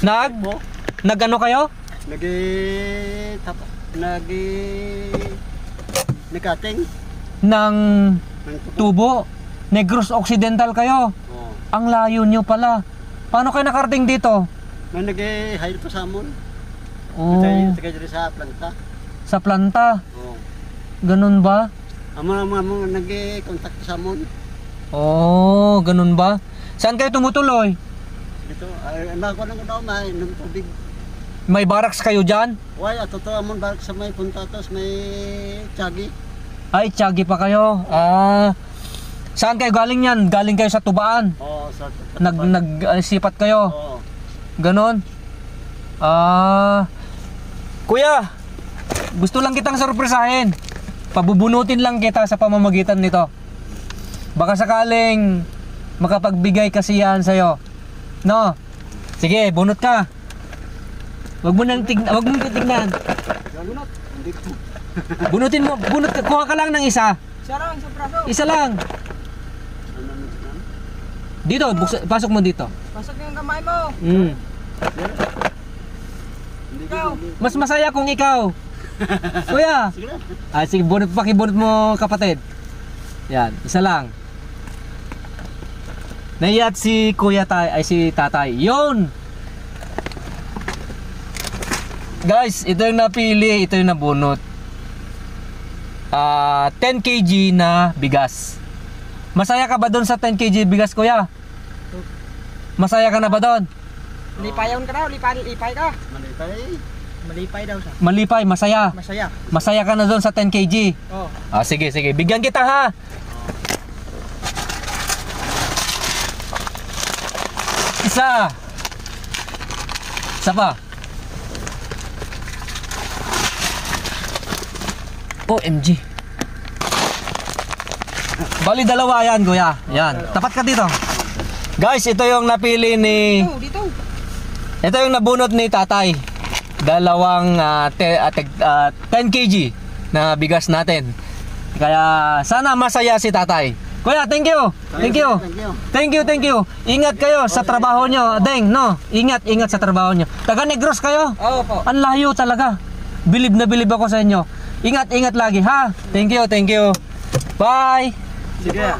Nag-ano kayo? Nag-cutting Ng tubo. Negros Occidental kayo. Oo. Ang layo nyo pala. Paano kayo nakarating dito? May nag-hire pa sa amon. Oh, Tagay sa planta. sa planta. Oo. Ganun ba? Amon nag-contact sa amon. Oh, ganun ba? Saan kayo tumutuloy? Dito, ay nako nang daw may nung tubig. May barracks kayo dyan? Why totoo amon barak sa may punta tos may Tiagi. Ay, Tiagi pa kayo. Ah, saan kayo galing yan? Galing kayo sa Tubaan? Oo, sa Nagsipat kayo? Oo. Ganon? Ah, kuya, gusto lang kitang sorpresahin. Pabubunutin lang kita sa pamamagitan nito. Baka sakaling makapagbigay kasiyahan sa'yo. No? Sige, bunot ka. Wag mo nang tignan. Wag mo titignan. Bunot. Hindi ko. Bunutin mo. Bunot ka. Kuha ka lang ng isa. Isa lang, sa braso. Isa lang. Dito, pasok mo dito. Pasok yung kamay mo. Ikaw. Mas masaya kung ikaw. Kuya. Sige, pakibunot mo kapatid. Yan, isa lang. Naiyak si kuya si tatay. Yun! Guys, ito yung napili, ito yung nabunot. 10 kg na bigas. Masaya ka ba doon sa 10 kg bigas, kuya? Masaya ka na ba doon? Lipayon ka daw, lipay ka. Malipay. Malipay daw siya. Malipay, masaya. Masaya. Masaya ka na doon sa 10 kg. Oh. Sige, sige. Bigyan kita ha. Isa. Isa pa. OMG. Bali dalawa yan, kuya. Yan. Tapat ka dito. Guys, ito yung napili ni... Dito. Ito yung nabunot ni tatay. Dalawang 10 kg na bigas natin. Kaya sana masaya si tatay. Kuya, thank you. Thank you. Thank you, thank you. Ingat kayo sa trabaho nyo. Deng, no? Ingat, ingat sa trabaho nyo. Taga Negros kayo? Oo po. Ang layo talaga. Bilib na bilib ako sa inyo. Ingat, ingat lagi, ha? Thank you, thank you. Bye. Sige.